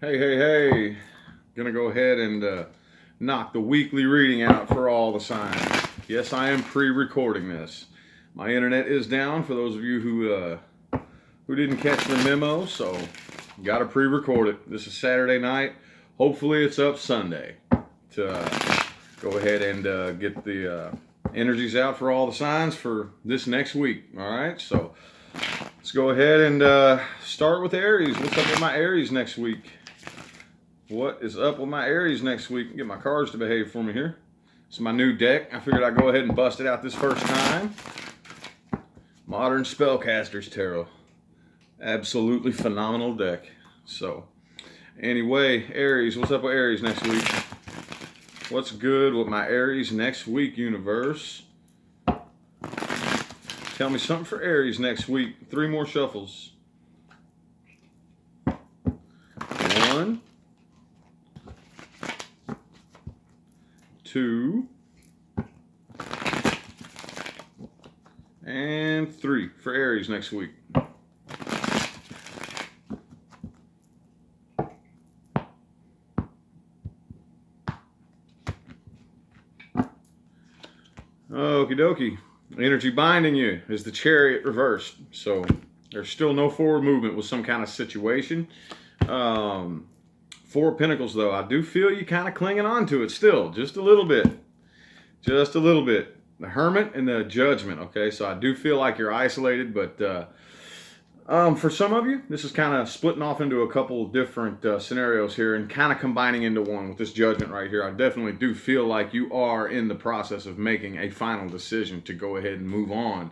Hey. Gonna go ahead and knock the weekly reading out for all the signs. Yes, I am pre-recording this. My internet is down for those of you who didn't catch the memo, so gotta pre-record it. This is Saturday night. Hopefully it's up Sunday to go ahead and get the energies out for all the signs for this next week. All right, so let's go ahead and start with Aries. What's up with my Aries next week? What is up with my Aries next week? Get my cards to behave for me here. It's my new deck. I figured I'd go ahead and bust it out this first time. Modern Spellcasters Tarot. Absolutely phenomenal deck. So, anyway, Aries. What's up with Aries next week? What's good with my Aries next week, universe? Tell me something for Aries next week. 3 more shuffles. 1, 2, and 3 for Aries next week. Okie dokie. Energy binding you is the Chariot reversed. So there's still no forward movement with some kind of situation. 4 of Pentacles, though, I do feel you kind of clinging on to it still, just a little bit. Just a little bit. The Hermit and the Judgment, okay? So I do feel like you're isolated, but for some of you, this is kind of splitting off into a couple different scenarios here and kind of combining into one with this Judgment right here. I definitely do feel like you are in the process of making a final decision to go ahead and move on.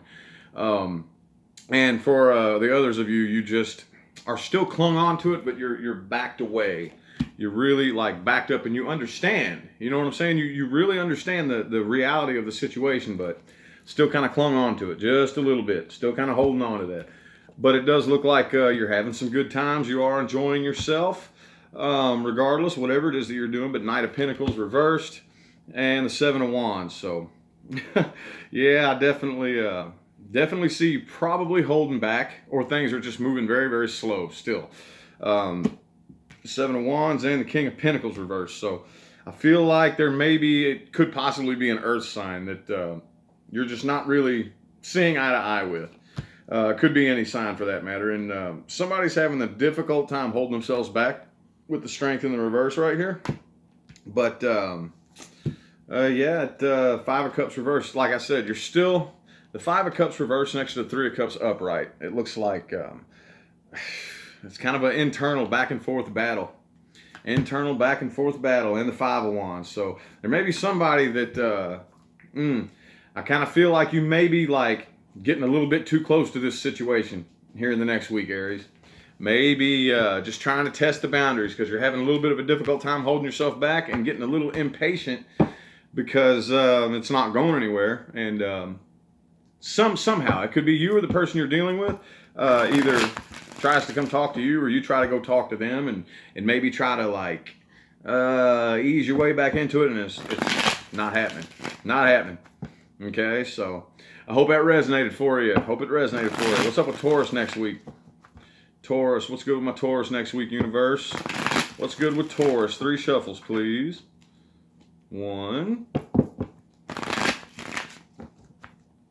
And for the others of you, you just are still clung on to it, but you're backed away. You're really like backed up and you understand, you know what I'm saying? You really understand the reality of the situation, but still kind of clung on to it just a little bit, still kind of holding on to that. But it does look like you're having some good times. You are enjoying yourself, regardless, whatever it is that you're doing. But Knight of Pentacles reversed and the 7 of Wands. So, yeah, I definitely see you probably holding back, or things are just moving very, very slow still. 7 of Wands and the King of Pentacles reversed. So I feel like it could possibly be an earth sign that you're just not really seeing eye to eye with. Could be any sign for that matter. And somebody's having a difficult time holding themselves back with the strength in the reverse right here. But yeah, 5 of Cups reversed. Like I said, you're still the 5 of Cups reversed next to the 3 of Cups upright. It looks like it's kind of an internal back and forth battle. Internal back and forth battle in the 5 of Wands. So there may be somebody that I kind of feel like you may be like getting a little bit too close to this situation here in the next week, Aries. Maybe just trying to test the boundaries because you're having a little bit of a difficult time holding yourself back and getting a little impatient because it's not going anywhere. And somehow, it could be you or the person you're dealing with either tries to come talk to you or you try to go talk to them and maybe try to like ease your way back into it, and it's not happening. Not happening. Okay, so I hope that resonated for you. Hope it resonated for you. What's up with Taurus next week? Taurus, what's good with my Taurus next week, universe? What's good with Taurus? 3 shuffles, please. 1,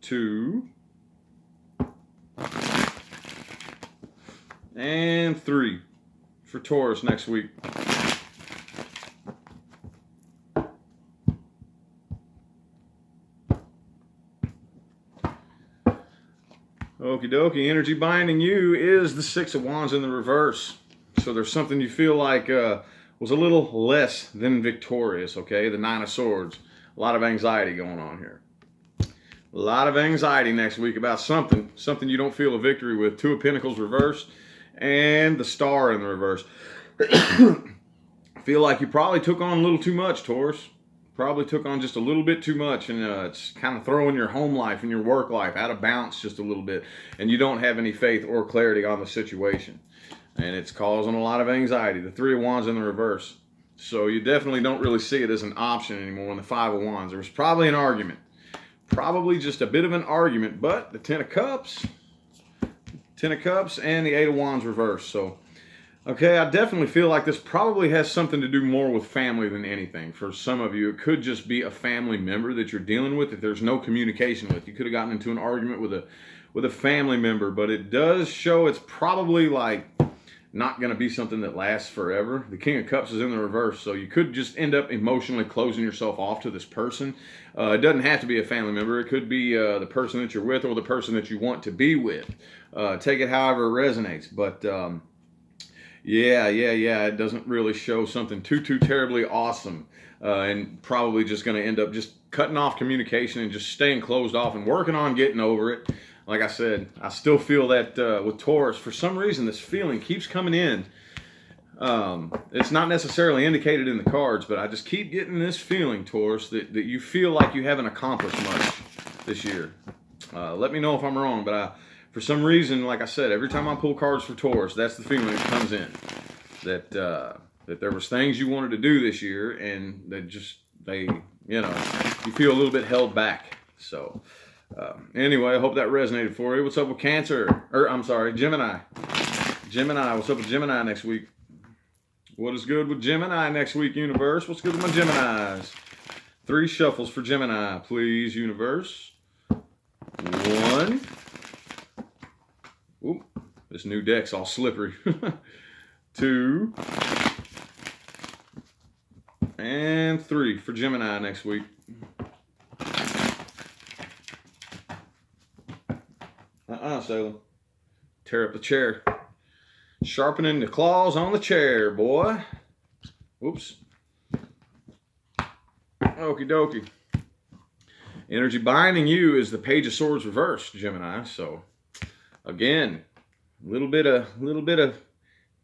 2, and 3 for Taurus next week. Okie dokie. Energy binding you is the 6 of Wands in the reverse. So there's something you feel like was a little less than victorious, okay? The 9 of Swords. A lot of anxiety going on here. A lot of anxiety next week about something you don't feel a victory with. 2 of Pentacles reversed and the Star in the reverse. I feel like you probably took on a little too much, Taurus. Probably took on just a little bit too much, and it's kind of throwing your home life and your work life out of bounds just a little bit, and you don't have any faith or clarity on the situation, and it's causing a lot of anxiety. The 3 of Wands in the reverse. So you definitely don't really see it as an option anymore in the 5 of Wands. There was probably an argument. Probably just a bit of an argument, but the 10 of Cups and the 8 of Wands reversed. So Okay, I definitely feel like this probably has something to do more with family than anything. For some of you, it could just be a family member that you're dealing with that there's no communication with. You could have gotten into an argument with a family member, but it does show it's probably like not going to be something that lasts forever. The King of Cups is in the reverse, so you could just end up emotionally closing yourself off to this person. It doesn't have to be a family member. It could be the person that you're with or the person that you want to be with. Take it however it resonates, but yeah. It doesn't really show something too terribly awesome, and probably just going to end up just cutting off communication and just staying closed off and working on getting over it. Like I said, I still feel that with Taurus, for some reason, this feeling keeps coming in. It's not necessarily indicated in the cards, but I just keep getting this feeling, Taurus, that you feel like you haven't accomplished much this year. Let me know if I'm wrong, but for some reason, like I said, every time I pull cards for Taurus, that's the feeling that comes in. That there was things you wanted to do this year, and you feel a little bit held back. So anyway, I hope that resonated for you. What's up with Gemini? Gemini, what's up with Gemini next week? What is good with Gemini next week, universe? What's good with my Geminis? 3 shuffles for Gemini, please, universe. 1. Oop, this new deck's all slippery. 2. And 3 for Gemini next week. Salem. Tear up the chair. Sharpening the claws on the chair, boy. Whoops. Okie dokie. Energy binding you is the Page of Swords reversed, Gemini. So, again, a little bit of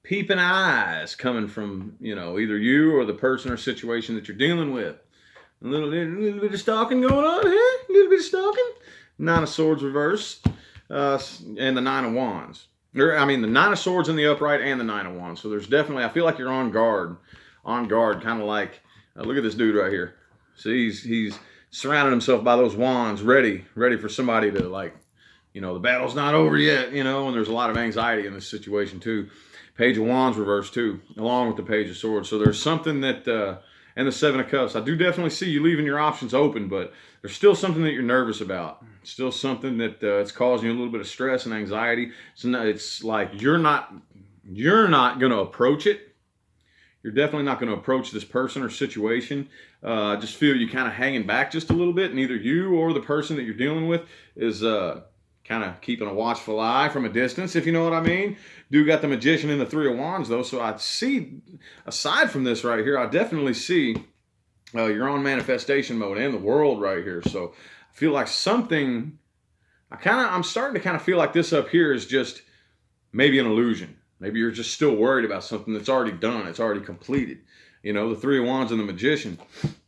peeping eyes coming from, either you or the person or situation that you're dealing with. A little bit of stalking going on here. A little bit of stalking. 9 of Swords reversed. And the 9 of Wands. The 9 of Swords in the upright and the 9 of Wands. So there's definitely, I feel like you're on guard, kind of like, look at this dude right here. See, he's surrounded himself by those wands, ready for somebody to, like, the battle's not over yet, and there's a lot of anxiety in this situation too. Page of Wands reversed too, along with the Page of Swords. So there's something that, and the 7 of Cups. I do definitely see you leaving your options open, but there's still something that you're nervous about. Still something that it's causing you a little bit of stress and anxiety. So it's like you're not going to approach it. You're definitely not going to approach this person or situation. I just feel you kind of hanging back just a little bit, and either you or the person that you're dealing with is kind of keeping a watchful eye from a distance, if you know what I mean. Do got the Magician and the 3 of Wands, though, so I see, aside from this right here, I definitely see you're on manifestation mode and the World right here. So I feel like something, I'm starting to kind of feel like this up here is just maybe an illusion. Maybe you're just still worried about something that's already done, it's already completed. The 3 of Wands and the Magician,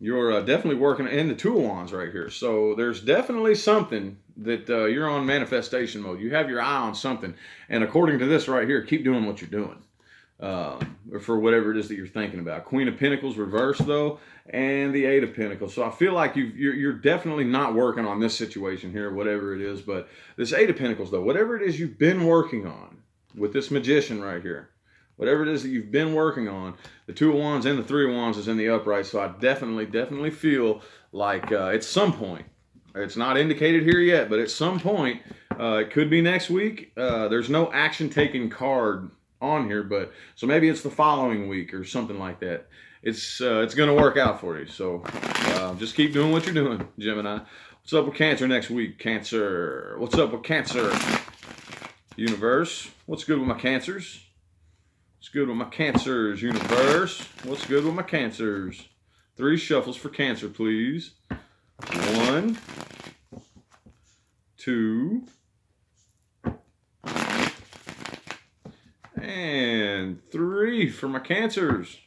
you're definitely working, and the 2 of Wands right here. So there's definitely something that you're on manifestation mode. You have your eye on something. And according to this right here, keep doing what you're doing. For whatever it is that you're thinking about. Queen of Pentacles reversed, though, and the 8 of Pentacles. So I feel like you're definitely not working on this situation here, whatever it is. But this 8 of Pentacles, though, whatever it is you've been working on with this Magician right here, whatever it is that you've been working on, the 2 of Wands and the 3 of Wands is in the upright. So I definitely feel like at some point, it's not indicated here yet, but at some point, it could be next week. There's no action taken card on here, but so maybe it's the following week or something like that. It's going to work out for you. So just keep doing what you're doing, Gemini. What's up with Cancer next week? Cancer. What's up with Cancer? Universe. What's good with my Cancers? What's good with my Cancers, universe? What's good with my Cancers? 3 shuffles for Cancer, please. 1, 2, and 3 for my Cancers.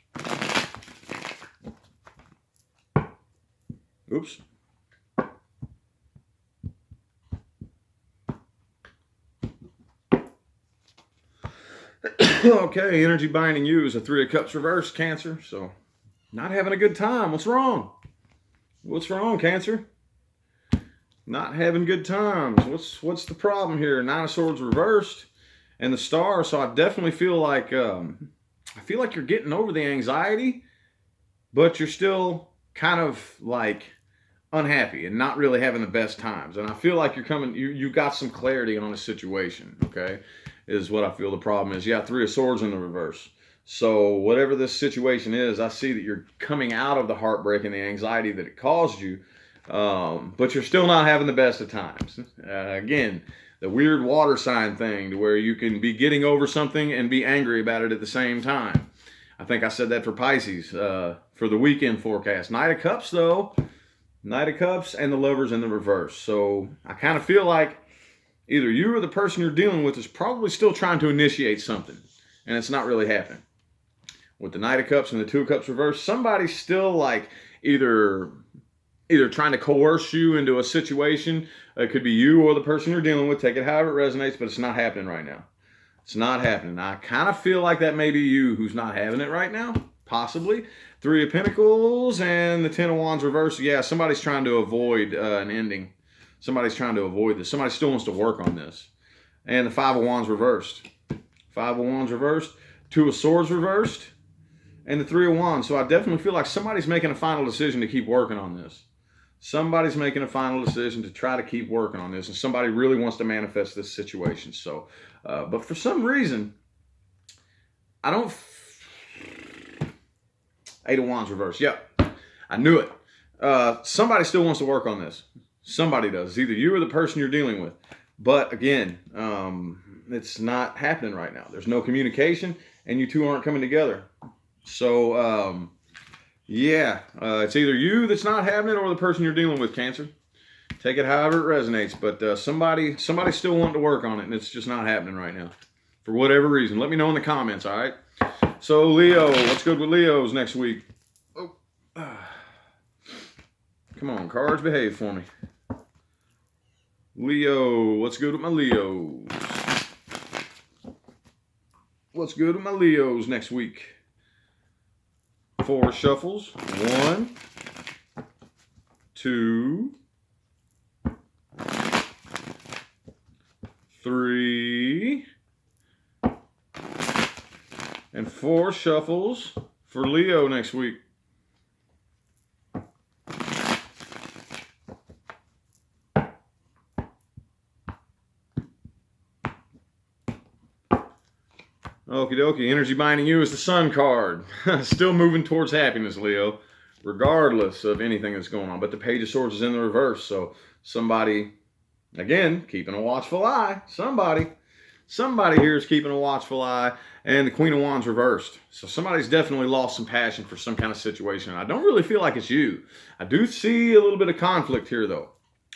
Oops. Okay, energy binding you is a 3 of Cups reversed, Cancer. So, not having a good time. What's wrong? What's wrong, Cancer? Not having good times. What's the problem here? 9 of Swords reversed and the Star. So I definitely feel like I feel like you're getting over the anxiety, but you're still kind of like unhappy and not really having the best times. And I feel like you got some clarity on the situation, okay, is what I feel the problem is. Yeah, Three of Swords in the reverse. So whatever this situation is, I see that you're coming out of the heartbreak and the anxiety that it caused you, but you're still not having the best of times. Again, the weird water sign thing to where you can be getting over something and be angry about it at the same time. I think I said that for Pisces for the weekend forecast. Knight of Cups, though. Knight of Cups and the Lovers in the reverse. So I kind of feel like either you or the person you're dealing with is probably still trying to initiate something, and it's not really happening. With the Knight of Cups and the Two of Cups reverse, somebody's still like either trying to coerce you into a situation. It could be you or the person you're dealing with. Take it however it resonates, but it's not happening right now. It's not happening. I kind of feel like that may be you who's not having it right now, possibly. Three of Pentacles and the Ten of Wands reverse. Yeah, somebody's trying to avoid an ending. Somebody's trying to avoid this. Somebody still wants to work on this. And the Five of Wands reversed. Five of Wands reversed. Two of Swords reversed. And the Three of Wands. So I definitely feel like somebody's making a final decision to keep working on this. Somebody's making a final decision to try to keep working on this. And somebody really wants to manifest this situation. So, but for some reason, I don't... Eight of Wands reverse. Yep. I knew it. Somebody still wants to work on this. Somebody does. It's either you or the person you're dealing with. But again, it's not happening right now. There's no communication, and you two aren't coming together. So, yeah, it's either you that's not having it or the person you're dealing with, Cancer. Take it however it resonates. But somebody's still wanting to work on it, and it's just not happening right now. For whatever reason. Let me know in the comments, all right? So, Leo, what's good with Leos next week? Oh. Come on, cards, behave for me. Leo, what's good with my Leos? What's good with my Leos next week? 4 shuffles. 1, 2, 3, and 4 shuffles for Leo next week. Okie dokie. Energy binding you is the Sun card. Still moving towards happiness, Leo, regardless of anything that's going on. But the Page of Swords is in the reverse. So somebody, again, keeping a watchful eye. Somebody here is keeping a watchful eye. And the Queen of Wands reversed. So somebody's definitely lost some passion for some kind of situation. I don't really feel like it's you. I do see a little bit of conflict here, though.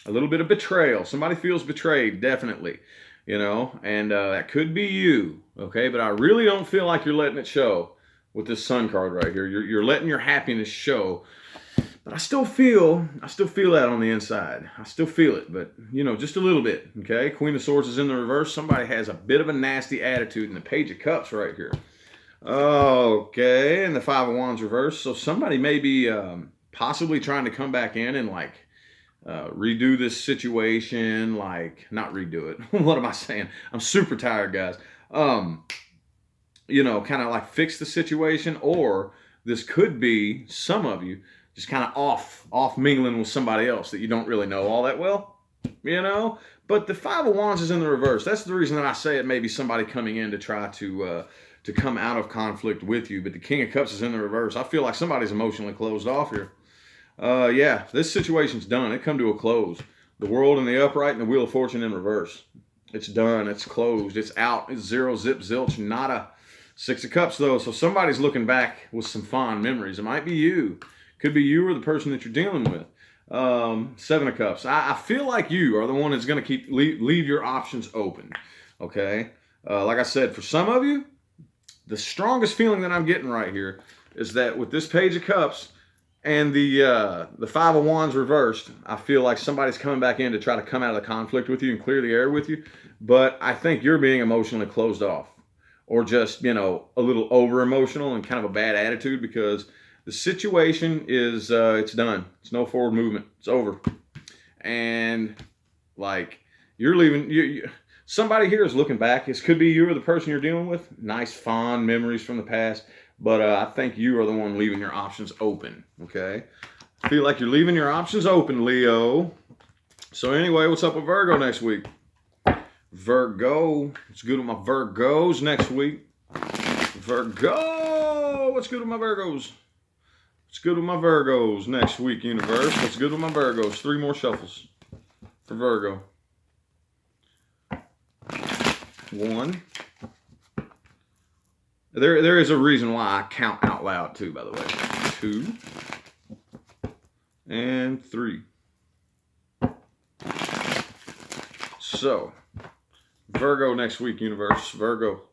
A little bit of betrayal. Somebody feels betrayed, definitely. You know, and that could be you, okay? But I really don't feel like you're letting it show with this Sun card right here. You're letting your happiness show. But I still feel that on the inside. I still feel it, but, you know, just a little bit, okay? Queen of Swords is in the reverse. Somebody has a bit of a nasty attitude in the Page of Cups right here. Okay, and the Five of Wands reverse. So somebody may be possibly trying to come back in and, like, redo this situation, like, not redo it. What am I saying? I'm super tired, guys. You know, kind of like fix the situation, or this could be some of you just kind of off mingling with somebody else that you don't really know all that well, you know? But the Five of Wands is in the reverse. That's the reason that I say it may be somebody coming in to try to come out of conflict with you. But the King of Cups is in the reverse. I feel like somebody's emotionally closed off here. Yeah, this situation's done. It come to a close. The World in the upright and the Wheel of Fortune in reverse. It's done. It's closed. It's out. It's zero, zip, zilch, nada. 6 of Cups, though. So somebody's looking back with some fond memories. It might be you. Could be you or the person that you're dealing with. 7 of Cups. I feel like you are the one that's going to leave your options open. Okay? Like I said, for some of you, the strongest feeling that I'm getting right here is that with this Page of Cups and the Five of Wands reversed, I feel like somebody's coming back in to try to come out of the conflict with you and clear the air with you. But I think you're being emotionally closed off, or just, you know, a little over emotional and kind of a bad attitude, because the situation is it's done. It's no forward movement. It's over. And like, you're leaving. somebody here is looking back. This could be you or the person you're dealing with. Nice, fond memories from the past. But I think you are the one leaving your options open, okay? I feel like you're leaving your options open, Leo. So anyway, what's up with Virgo next week? Virgo, what's good with my Virgos next week? Virgo, what's good with my Virgos? What's good with my Virgos next week, universe? What's good with my Virgos? 3 more shuffles for Virgo. 1. There is a reason why I count out loud too, by the way. 2 and 3. So, Virgo next week, universe. Virgo.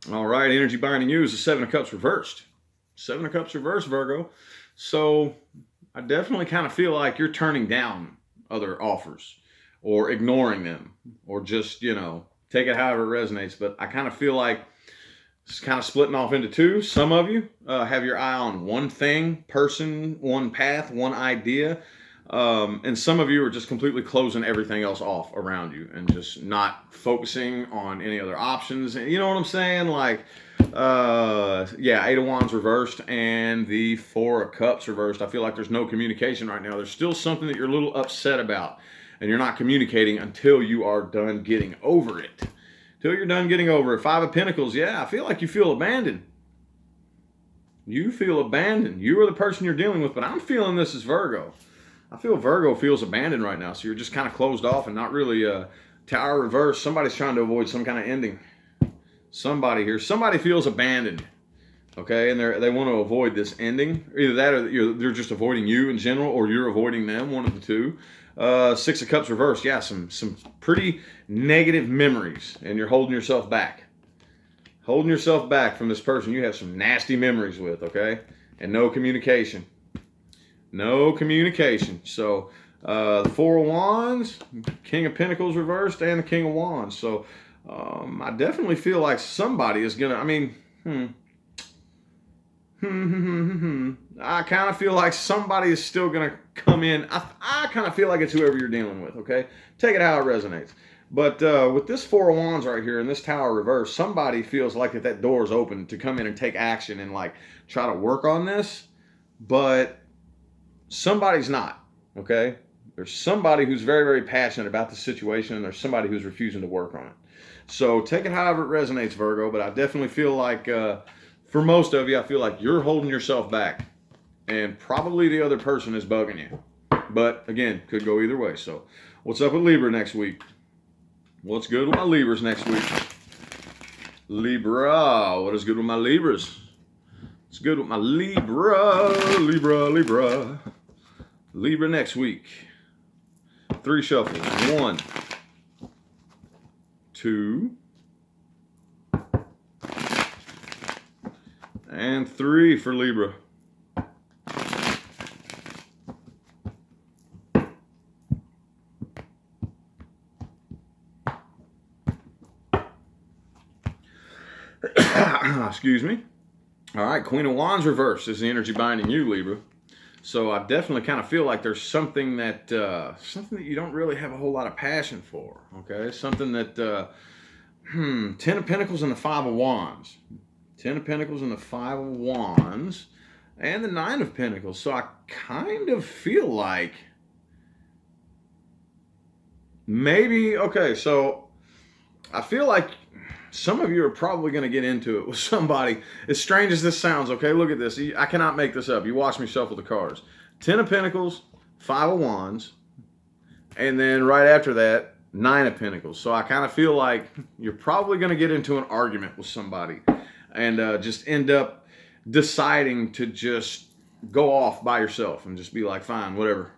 All right, energy binding you is the 7 of Cups reversed. 7 of Cups reversed, Virgo. So, I definitely kind of feel like you're turning down other offers or ignoring them or just, take it however it resonates. But I kind of feel like it's kind of splitting off into 2. Some of you have your eye on one thing, person, one path, one idea. And some of you are just completely closing everything else off around you and just not focusing on any other options. You know what I'm saying? Like, 8 of Wands reversed and the 4 of Cups reversed. I feel like there's no communication right now. There's still something that you're a little upset about and you're not communicating until you are done getting over it. Till you're done getting over it. 5 of Pentacles, I feel like you feel abandoned. You feel abandoned. You are the person you're dealing with, but I'm feeling this as Virgo. I feel Virgo feels abandoned right now, so you're just kind of closed off and not really Tower reverse. Somebody's trying to avoid some kind of ending. Somebody feels abandoned, okay, and they want to avoid this ending. Either that or they're just avoiding you in general, or you're avoiding them, one of the 2. 6 of Cups reversed, some pretty negative memories, and you're holding yourself back. Holding yourself back from this person you have some nasty memories with, okay, and no communication. No communication. So, the 4 of Wands, King of Pentacles reversed, and the King of Wands. So, I definitely feel like somebody is going to, I kind of feel like somebody is still going to come in. I kind of feel like it's whoever you're dealing with, okay? Take it how it resonates. But with this 4 of Wands right here and this Tower reverse, somebody feels like that door is open to come in and take action and like try to work on this. But somebody's not, okay? There's somebody who's very, very passionate about the situation, and there's somebody who's refusing to work on it. So take it however it resonates, Virgo, but I definitely feel like, for most of you, I feel like you're holding yourself back, and probably the other person is bugging you. But, again, could go either way. So what's up with Libra next week? What's good with my Libras next week? Libra, what is good with my Libras? It's good with my Libra. Libra next week. 3 shuffles. 1, 2, and 3 for Libra. Excuse me. All right, Queen of Wands reversed is the energy binding you, Libra. So I definitely kind of feel like there's something that you don't really have a whole lot of passion for, okay? Something that, 10 of Pentacles and the 5 of Wands. 10 of Pentacles and the 5 of Wands. And the 9 of Pentacles. So I kind of feel like maybe, okay, so I feel like some of you are probably going to get into it with somebody. As strange as this sounds, okay, look at this. I cannot make this up. You watch me shuffle the cards. 10 of Pentacles, 5 of Wands, and then right after that, 9 of Pentacles. So I kind of feel like you're probably going to get into an argument with somebody and just end up deciding to just go off by yourself and just be like, fine, whatever,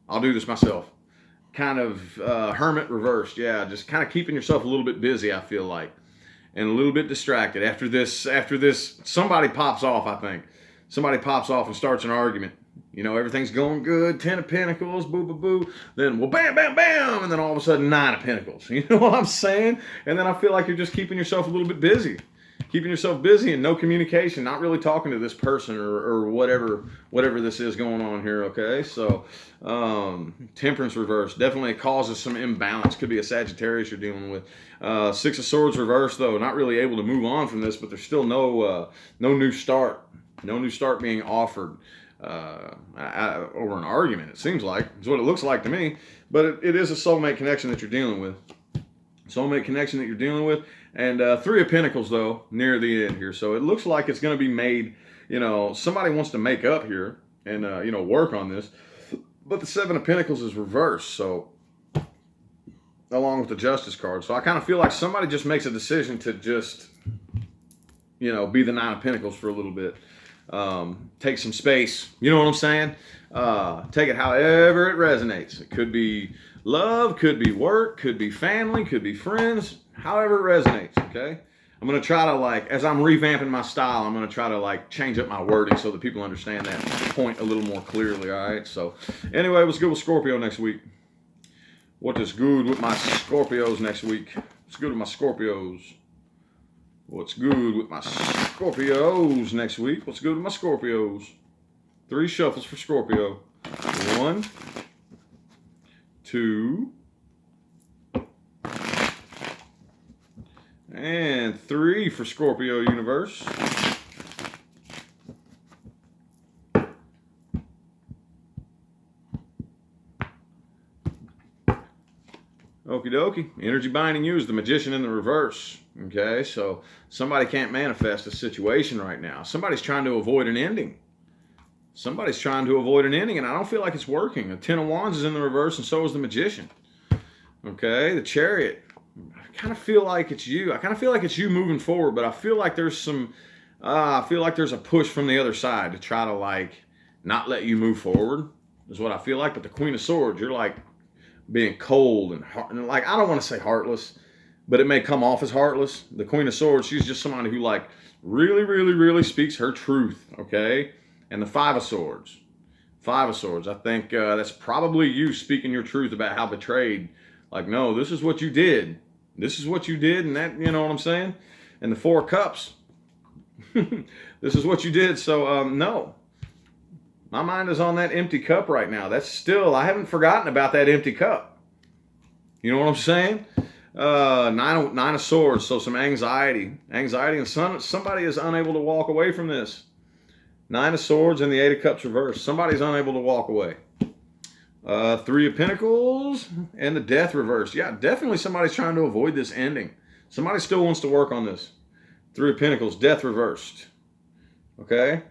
I'll do this myself. Kind of hermit reversed, just kind of keeping yourself a little bit busy, I feel like, and a little bit distracted. After this, somebody pops off, I think. Somebody pops off and starts an argument. Everything's going good, 10 of Pentacles, boo, boo, boo. Then, well, bam, bam, bam, and then all of a sudden, 9 of Pentacles. You know what I'm saying? And then I feel like you're just keeping yourself a little bit busy. keeping yourself busy and no communication, not really talking to this person or whatever this is going on here. Okay, so Temperance reverse definitely causes some imbalance. Could be a Sagittarius you're dealing with. Six of Swords reverse, though, not really able to move on from this, but there's still no new start. No new start being offered over an argument, it seems like. It's what it looks like to me. But it is a soulmate connection that you're dealing with. Soulmate connection that you're dealing with. And Three of Pentacles, though, near the end here. So it looks like it's going to be made, somebody wants to make up here and, work on this. But the Seven of Pentacles is reversed, so along with the Justice card. So I kind of feel like somebody just makes a decision to just, be the Nine of Pentacles for a little bit. Take some space. You know what I'm saying? Take it however it resonates. It could be love, could be work, could be family, could be friends, however it resonates, okay? I'm going to try to, as I'm revamping my style, I'm going to try to, change up my wording so that people understand that point a little more clearly, all right? So, anyway, what's good with Scorpio next week? What is good with my Scorpios next week? What's good with my Scorpios? What's good with my Scorpios next week? What's good with my Scorpios? 3 shuffles for Scorpio. 1, 2, and 3 for Scorpio universe. Okie dokie. Energy binding you is the Magician in the reverse. Okay, so somebody can't manifest a situation right now. Somebody's trying to avoid an ending. Somebody's trying to avoid an ending, and I don't feel like it's working. The Ten of Wands is in the reverse, and so is the Magician. Okay, the Chariot. I kind of feel like it's you. I kind of feel like it's you moving forward, but I feel like there's some, I feel like there's a push from the other side to try to, not let you move forward, is what I feel like. But the Queen of Swords, you're, being cold and I don't want to say heartless, but it may come off as heartless. The Queen of Swords, she's just somebody who, really, really, really speaks her truth, okay? And the Five of Swords. Five of Swords. I think that's probably you speaking your truth about how betrayed. No, this is what you did. This is what you did, and that, you know what I'm saying? And the Four of Cups. This is what you did. So, no. My mind is on that empty cup right now. That's still, I haven't forgotten about that empty cup. You know what I'm saying? Nine of Swords. So some anxiety. Anxiety, and somebody is unable to walk away from this. 9 of Swords and the 8 of Cups reversed. Somebody's unable to walk away. 3 of Pentacles and the Death reversed. Yeah, definitely somebody's trying to avoid this ending. Somebody still wants to work on this. 3 of Pentacles, Death reversed. Okay?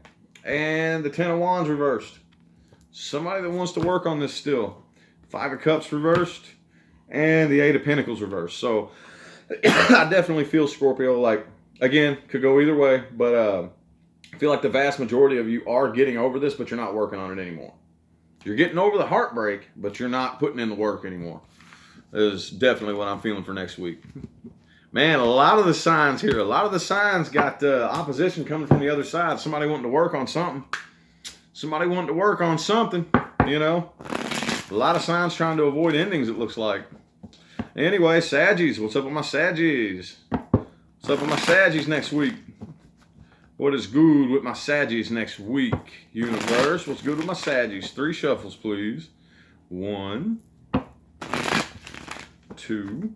And the 10 of Wands reversed. Somebody that wants to work on this still. 5 of Cups reversed. And the 8 of Pentacles reversed. So, I definitely feel Scorpio, again, could go either way, but I feel like the vast majority of you are getting over this, but you're not working on it anymore. You're getting over the heartbreak, but you're not putting in the work anymore. Is definitely what I'm feeling for next week. Man, a lot of the signs here, a lot of the signs got opposition coming from the other side. Somebody wanting to work on something. Somebody wanting to work on something, A lot of signs trying to avoid endings, it looks like. Anyway, Saggies, what's up with my Saggies? What's up with my Saggies next week? What is good with my Saggies next week? Universe, what's good with my Saggies? 3 shuffles, please. 1, 2,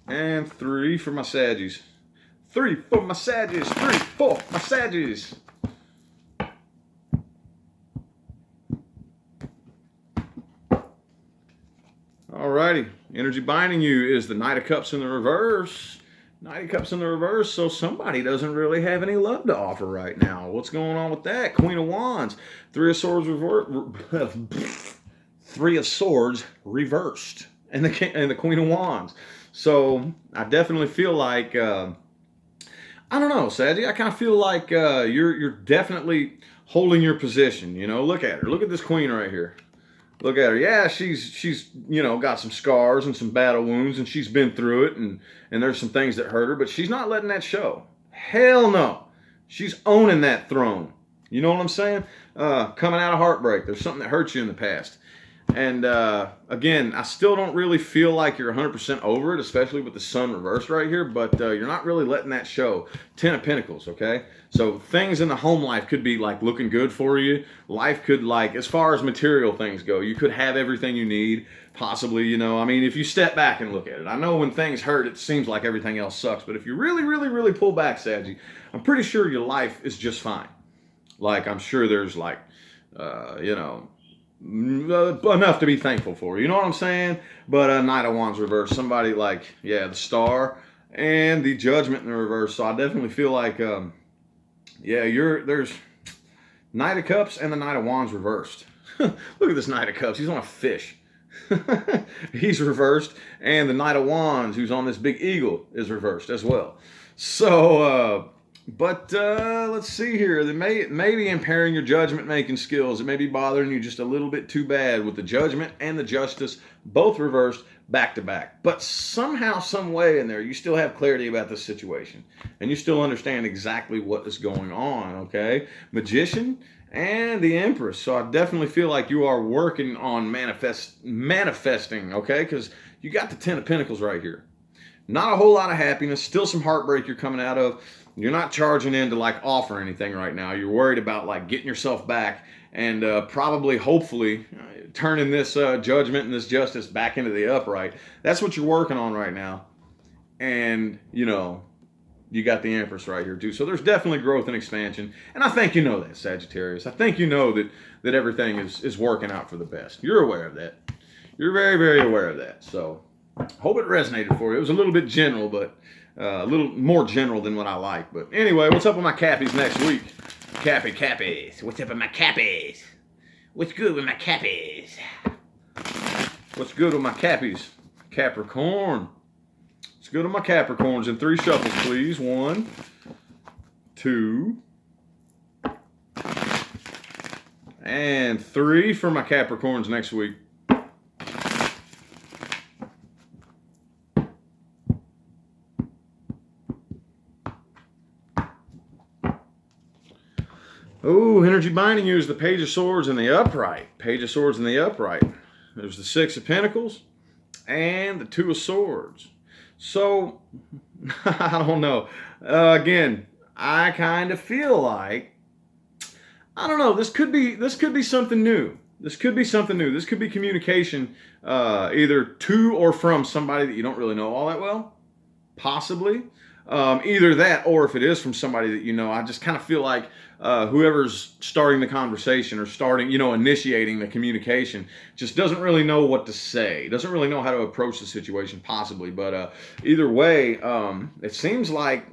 and 3 for my Saggies. 3 for my Saggies. 3 for my Saggies. Alrighty. Energy binding you is the Knight of Cups in the reverse. Knight of Cups in the reverse, so somebody doesn't really have any love to offer right now. What's going on with that? Queen of Wands. 3 of Swords reversed. 3 of Swords reversed. And the Queen of Wands. So, I definitely feel like, I don't know, Saggy. I kind of feel like you're definitely holding your position. Look at her. Look at this queen right here. Look at her. Yeah, she's got some scars and some battle wounds, and she's been through it, and there's some things that hurt her, but she's not letting that show. Hell no. She's owning that throne. You know what I'm saying? Coming out of heartbreak. There's something that hurt you in the past. And again, I still don't really feel like you're 100% over it, especially with the sun reversed right here, but you're not really letting that show. 10 of Pentacles, okay? So things in the home life could be like looking good for you. Life could, like, as far as material things go, you could have everything you need, possibly, you know. I mean, if you step back and look at it. I know when things hurt, it seems like everything else sucks, but if you really, really, really pull back, Saggy, I'm pretty sure your life is just fine. Like, I'm sure there's like, you know, enough to be thankful for. You know what I'm saying? But Knight of Wands reverse. Somebody like, yeah, the Star and the Judgment in the reverse. So I definitely feel like, yeah, there's Knight of Cups and the Knight of Wands reversed. Look at this Knight of Cups. He's on a fish. He's reversed. And the Knight of Wands, who's on this big eagle, is reversed as well. So, but let's see here. It may be impairing your judgment making skills. It may be bothering you just a little bit too bad with the Judgment and the Justice both reversed back to back. But somehow, some way in there, you still have clarity about this situation. And you still understand exactly what is going on, okay? Magician and the Empress. So I definitely feel like you are working on manifesting, okay? Because you got the 10 of Pentacles right here. Not a whole lot of happiness. Still some heartbreak you're coming out of. You're not charging in to like offer anything right now. You're worried about like getting yourself back and probably, hopefully, turning this Judgment and this Justice back into the upright. That's what you're working on right now. And, you know, you got the Empress right here too. So there's definitely growth and expansion. And I think you know that, Sagittarius. I think you know that everything is working out for the best. You're aware of that. You're very, very aware of that. So hope it resonated for you. It was a little bit general, but a little more general than what I like. But anyway, what's up with my Cappies next week? Cappies. What's up with my Cappies? What's good with my Cappies? What's good with my Cappies? Capricorn. What's good with my Capricorns? In 3 shuffles, please. 1, 2, and 3 for my Capricorns next week. Oh, energy binding you is the Page of Swords in the upright. Page of Swords in the upright. There's the 6 of Pentacles and the 2 of Swords. So, I don't know. Again, I kind of feel like, I don't know, this could be something new. This could be something new. This could be communication either to or from somebody that you don't really know all that well. Possibly. Either that, or if it is from somebody that you know, I just kind of feel like whoever's starting the conversation or starting, you know, initiating the communication just doesn't really know what to say, doesn't really know how to approach the situation, possibly. But either way, it seems like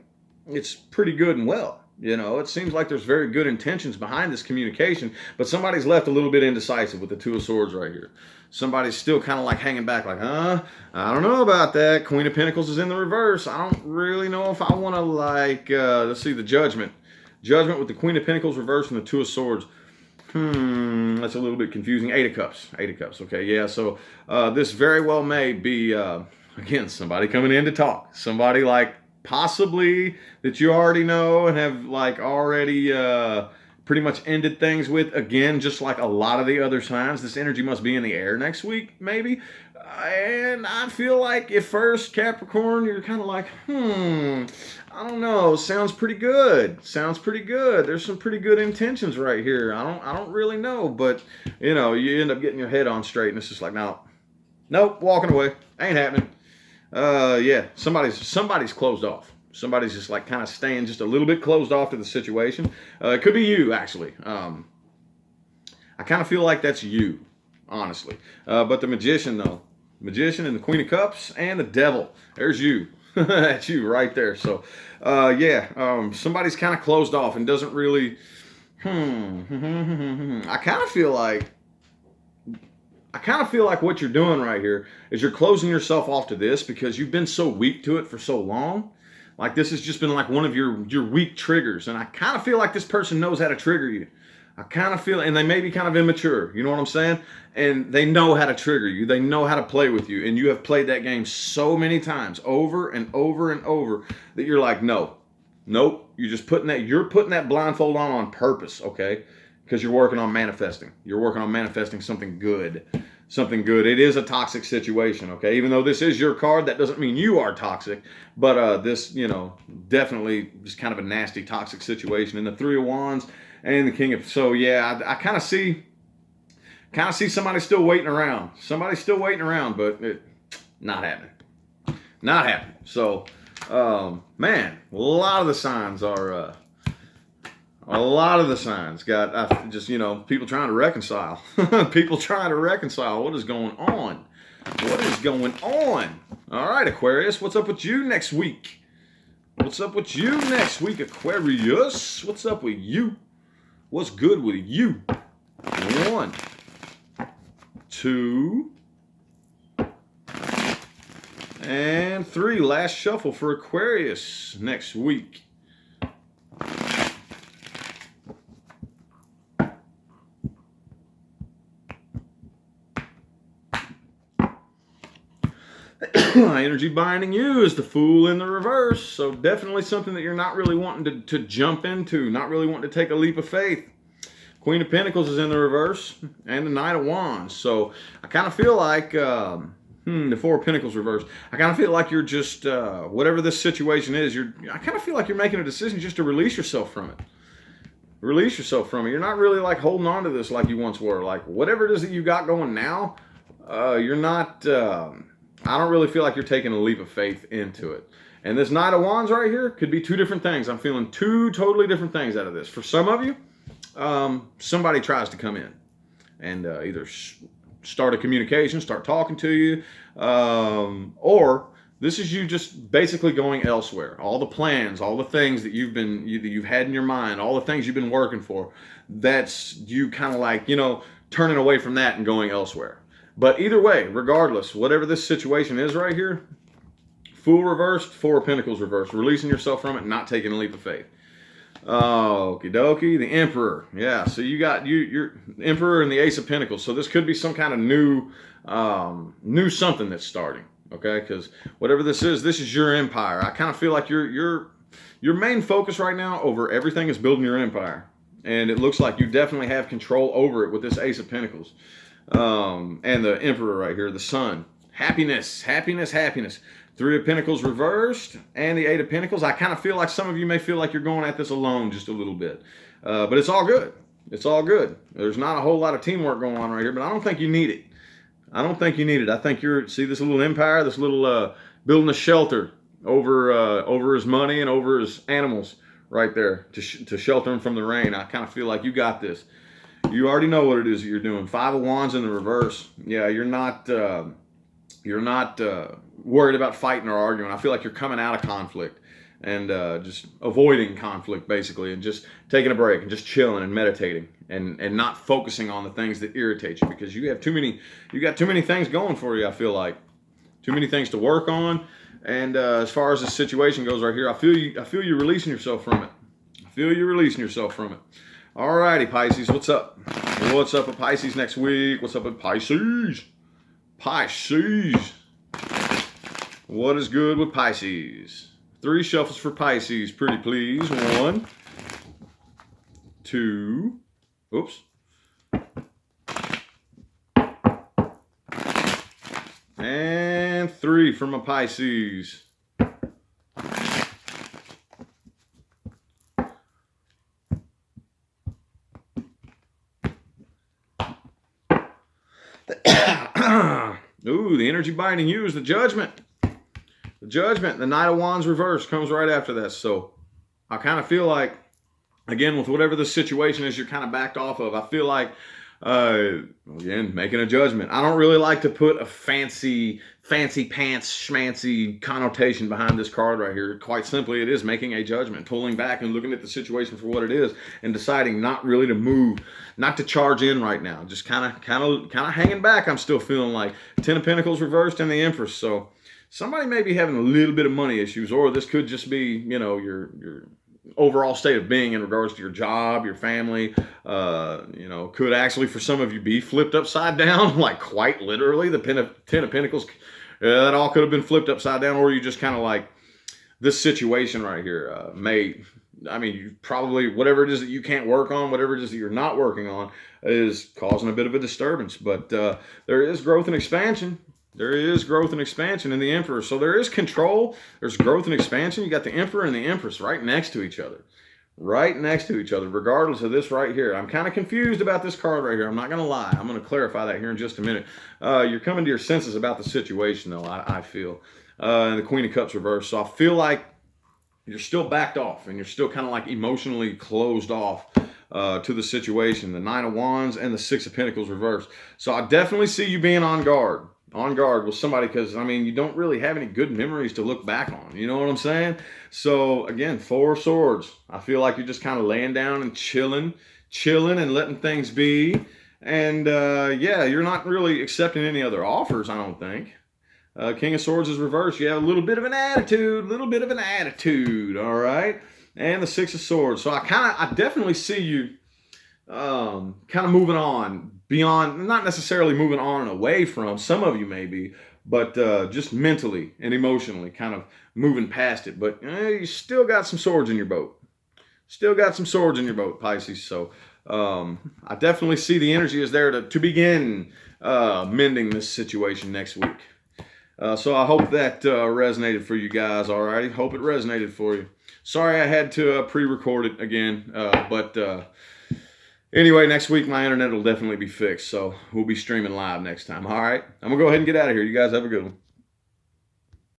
it's pretty good and well. You know, it seems like there's very good intentions behind this communication, but somebody's left a little bit indecisive with the 2 of Swords right here. Somebody's still kind of like hanging back like, I don't know about that. Queen of Pentacles is in the reverse. I don't really know if I want to like, let's see, the Judgment. Judgment with the Queen of Pentacles reversed and the 2 of Swords. That's a little bit confusing. 8 of Cups. 8 of Cups. Okay, yeah, so this very well may be, again, somebody coming in to talk. Somebody like possibly that you already know and have like already pretty much ended things with. Again, just like a lot of the other signs, this energy must be in the air next week, maybe. And I feel like at first, Capricorn, you're kind of like, I don't know, sounds pretty good. Sounds pretty good. There's some pretty good intentions right here. I don't really know, but you know, you end up getting your head on straight and it's just like, nope, walking away. Ain't happening. Yeah, somebody's closed off. Somebody's just like kind of staying just a little bit closed off to the situation. It could be you, actually. I kind of feel like that's you, honestly. But the Magician, though. Magician and the Queen of Cups and the Devil. There's you. That's you right there. So, yeah, somebody's kind of closed off and doesn't really... I kind of feel like what you're doing right here is you're closing yourself off to this because you've been so weak to it for so long. Like this has just been like one of your weak triggers. And I kind of feel like this person knows how to trigger you. I kind of feel, and they may be kind of immature, you know what I'm saying? And they know how to trigger you. They know how to play with you. And you have played that game so many times over and over and over that you're like, nope. You're putting that blindfold on purpose, okay? Because you're working on manifesting. You're working on manifesting something good. something good. It is a toxic situation, okay? Even though this is your card, that doesn't mean you are toxic. But this, definitely just kind of a nasty, toxic situation. And the Three of Wands and the King of... So, yeah, I kind of see somebody still waiting around. Somebody's still waiting around, but not happening. Not happening. So, man, a lot of the signs are... A lot of the signs got just, people trying to reconcile. People trying to reconcile. What is going on? What is going on? All right, Aquarius, what's up with you next week? What's up with you next week, Aquarius? What's up with you? What's good with you? 1, 2, and 3. Last shuffle for Aquarius next week. Energy binding you is the Fool in the reverse. So definitely something that you're not really wanting to jump into, not really wanting to take a leap of faith. Queen of Pentacles is in the reverse, and the Knight of Wands. So I kind of feel like, the Four of Pentacles reverse. I kind of feel like you're just, whatever this situation is, I kind of feel like you're making a decision just to release yourself from it. Release yourself from it. You're not really like holding on to this like you once were. Like whatever it is that you got going now, you're not... I don't really feel like you're taking a leap of faith into it. And this Knight of Wands right here could be two different things. I'm feeling two totally different things out of this. For some of you, somebody tries to come in and either start a communication, start talking to you, or this is you just basically going elsewhere. All the plans, all the things that you've had in your mind, all the things you've been working for, that's you kind of like, turning away from that and going elsewhere. But either way, regardless, whatever this situation is right here, Fool reversed, Four of Pentacles reversed, releasing yourself from it, not taking a leap of faith. Okie dokie, the Emperor. Yeah, so you got your Emperor and the Ace of Pentacles. So this could be some kind of new something that's starting. Okay, because whatever this is your empire. I kind of feel like your main focus right now over everything is building your empire, and it looks like you definitely have control over it with this Ace of Pentacles. And the Emperor right here, the Sun. Happiness, happiness, happiness. Three of Pentacles reversed, and the Eight of Pentacles. I kind of feel like some of you may feel like you're going at this alone just a little bit. But it's all good. It's all good. There's not a whole lot of teamwork going on right here, but I don't think you need it. I don't think you need it. I think see this little empire, this little building a shelter over his money and over his animals right there to shelter him from the rain. I kind of feel like you got this. You already know what it is that you're doing. Five of Wands in the reverse. Yeah, you're not worried about fighting or arguing. I feel like you're coming out of conflict and just avoiding conflict basically, and just taking a break and just chilling and meditating and not focusing on the things that irritate you, because you got too many things going for you. I feel like too many things to work on. And as far as the situation goes right here, I feel you releasing yourself from it. I feel you releasing yourself from it. Alrighty, Pisces, what's up? What's up with Pisces next week? What's up with Pisces? Pisces. What is good with Pisces? 3 shuffles for Pisces, pretty please. 1, 2, oops. And 3 for my Pisces. Ooh, the energy binding you is the Judgment. The Judgment, the Knight of Wands reverse comes right after that. So I kind of feel like, again, with whatever the situation is you're kind of backed off of, I feel like, again, making a judgment. I don't really like to put a fancy pants, schmancy connotation behind this card right here. Quite simply, it is making a judgment, pulling back and looking at the situation for what it is and deciding not really to move, not to charge in right now. Just kind of hanging back. I'm still feeling like 10 of Pentacles reversed and the Empress. So somebody may be having a little bit of money issues, or this could just be, your overall state of being in regards to your job, your family. Could actually for some of you be flipped upside down, like quite literally. The 10 of Pentacles, that all could have been flipped upside down, or you just kind of like this situation right here may I mean, you probably, whatever it is that you can't work on, whatever it is that you're not working on, is causing a bit of a disturbance. But there is growth and expansion. There is growth and expansion in the Emperor. So there is control. There's growth and expansion. You got the Emperor and the Empress right next to each other. Right next to each other, regardless of this right here. I'm kind of confused about this card right here. I'm not going to lie. I'm going to clarify that here in just a minute. You're coming to your senses about the situation, though, I feel. And the Queen of Cups reversed. So I feel like you're still backed off and you're still kind of like emotionally closed off to the situation. The Nine of Wands and the Six of Pentacles reversed. So I definitely see you being on guard with somebody, because I mean, you don't really have any good memories to look back on, you know what I'm saying? So again, Four of Swords, I feel like you're just kind of laying down and chilling and letting things be. And yeah, you're not really accepting any other offers, I don't think. King of Swords is reversed. You have a little bit of an attitude, all right? And the Six of Swords. So I definitely see you kind of moving on beyond, not necessarily moving on and away from, some of you maybe, but just mentally and emotionally kind of moving past it. But you still got some swords in your boat. Still got some swords in your boat, Pisces. So I definitely see the energy is there to begin mending this situation next week. So I hope that resonated for you guys, all right? Hope it resonated for you. Sorry I had to pre-record it again, but anyway, next week my internet will definitely be fixed, so we'll be streaming live next time, all right? I'm going to go ahead and get out of here. You guys have a good one.